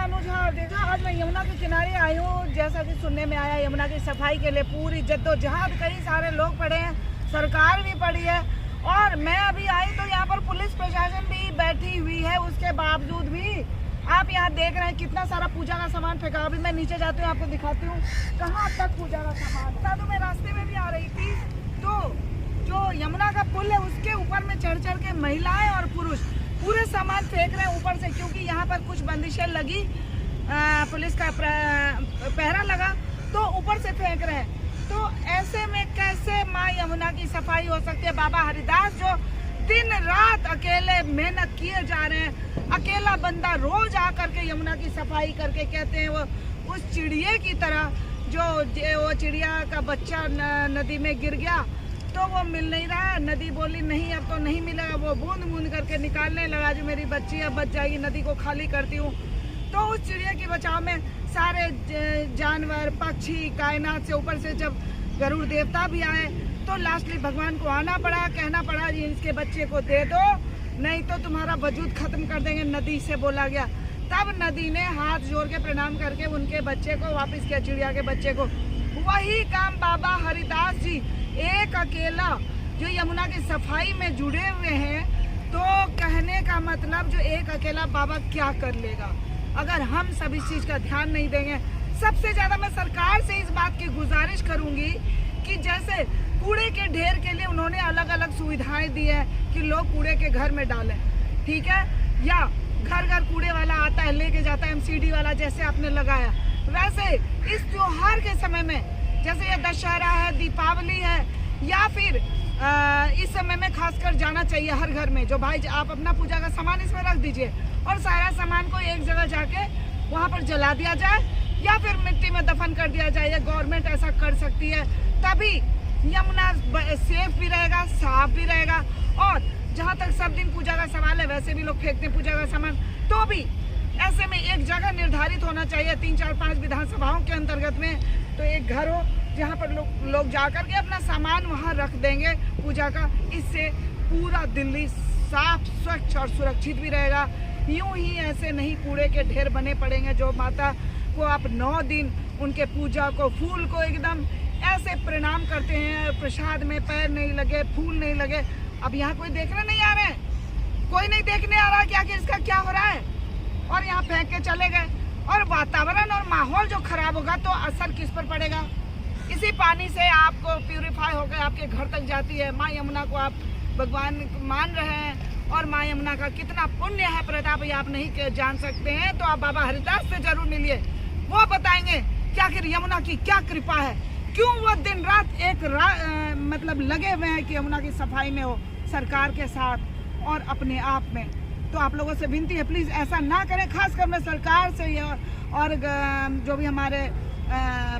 अनुजा। देखा, आज मैं यमुना के किनारे आई हूँ। जैसा कि सुनने में आया, यमुना की सफाई के लिए पूरी जद्दोजहद कई सारे लोग पड़े हैं, सरकार भी पड़ी है। और मैं अभी आई तो यहाँ पर पुलिस प्रशासन भी बैठी हुई है। उसके बावजूद भी आप यहाँ देख रहे हैं कितना सारा पूजा का सामान फेंका। अभी मैं नीचे जाती हूँ, आपको दिखाती हूँ कहाँ तक पूजा का सामान था। तो मैं रास्ते में भी आ रही थी तो जो यमुना का पुल है उसके ऊपर में चढ़ के महिलाएं और पुरुष पूरे सामान फेंक रहे हैं ऊपर से, क्योंकि यहाँ पर कुछ बंदिशें लगी, पुलिस का पहरा लगा तो ऊपर से फेंक रहे हैं। तो ऐसे में कैसे माँ यमुना की सफाई हो सकती है? बाबा हरिदास जो दिन रात अकेले मेहनत किए जा रहे हैं, अकेला बंदा रोज आकर के यमुना की सफाई करके कहते हैं वो उस चिड़िया की तरह जो वो चिड़िया का बच्चा नदी में गिर गया तो वो मिल नहीं रहा। नदी बोली नहीं अब तो नहीं मिलेगा, वो बूंद बूंद करके निकालने लगा, जो मेरी बच्ची अब बच जाएगी, नदी को खाली करती हूँ। तो उस चिड़िया के बचाव में सारे जानवर पक्षी कायनात से ऊपर से जब गरुड़ देवता भी आए तो लास्टली भगवान को आना पड़ा, कहना पड़ा जी इसके बच्चे को दे दो नहीं तो तुम्हारा वजूद खत्म कर देंगे, नदी से बोला गया। तब नदी ने हाथ जोड़ के प्रणाम करके उनके बच्चे को वापस किया, चिड़िया के बच्चे को। वही काम बाबा हरिदास जी एक अकेला जो यमुना की सफाई में जुड़े हुए हैं, तो कहने का मतलब जो एक अकेला बाबा क्या कर लेगा अगर हम सब इस चीज का ध्यान नहीं देंगे। सबसे ज्यादा मैं सरकार से इस बात की गुजारिश करूंगी कि जैसे कूड़े के ढेर के लिए उन्होंने अलग अलग सुविधाएं दी है कि लोग कूड़े के घर में डालें, ठीक है, या घर घर कूड़े वाला आता है लेके जाता है, एमसीडी वाला जैसे आपने लगाया, वैसे इस त्योहार के समय में जैसे ये दशहरा है, दीपावली है, या फिर इस समय में खासकर जाना चाहिए हर घर में जो भाई आप अपना पूजा का सामान इसमें रख दीजिए और सारा सामान को एक जगह जाके वहाँ पर जला दिया जाए या फिर मिट्टी में दफन कर दिया जाए। या गवर्नमेंट ऐसा कर सकती है, तभी यमुना सेफ भी रहेगा, साफ भी रहेगा। और जहाँ तक सब दिन पूजा का सवाल है, वैसे भी लोग फेंकते हैं पूजा का सामान, तो भी ऐसे में एक जगह निर्धारित होना चाहिए 3, 4, 5 विधानसभाओं के अंतर्गत में, तो एक घर हो जहाँ पर लोग जाकर के अपना सामान वहाँ रख देंगे पूजा का। इससे पूरा दिल्ली साफ स्वच्छ और सुरक्षित भी रहेगा। यूं ही ऐसे नहीं कूड़े के ढेर बने पड़ेंगे जो माता को आप 9 दिन उनके पूजा को फूल को एकदम ऐसे प्रणाम करते हैं, प्रसाद में पैर नहीं लगे, फूल नहीं लगे। अब यहाँ कोई देखने नहीं आ रहे हैं, कोई नहीं देखने आ रहा कि आखिर इसका क्या हो रहा है, और यहाँ फेंक के चले गए। और वातावरण और माहौल जो खराब होगा तो असर किस पर पड़ेगा? इसी पानी से आपको प्यूरिफाई होकर आपके घर तक जाती है। माँ यमुना को आप भगवान मान रहे हैं और माँ यमुना का कितना पुण्य है प्रताप ये आप नहीं जान सकते हैं, तो आप बाबा हरिदास से जरूर मिलिए, वो बताएंगे कि आखिर यमुना की क्या कृपा है, क्यों वो दिन रात मतलब लगे हुए हैं कि यमुना की सफाई में हो, सरकार के साथ और अपने आप में। तो आप लोगों से विनती है प्लीज़ ऐसा ना करें, खासकर मैं सरकार से और जो भी हमारे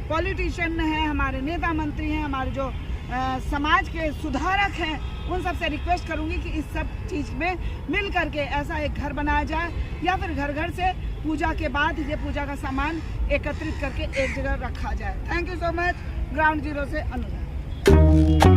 पॉलिटिशियन हैं, हमारे नेता मंत्री हैं, हमारे जो समाज के सुधारक हैं, उन सब से रिक्वेस्ट करूंगी कि इस सब चीज़ में मिल करके ऐसा एक घर बनाया जाए या फिर घर घर से पूजा के बाद ये पूजा का सामान एकत्रित करके एक जगह रखा जाए। Thank you so much. Ground zero से अनुजा।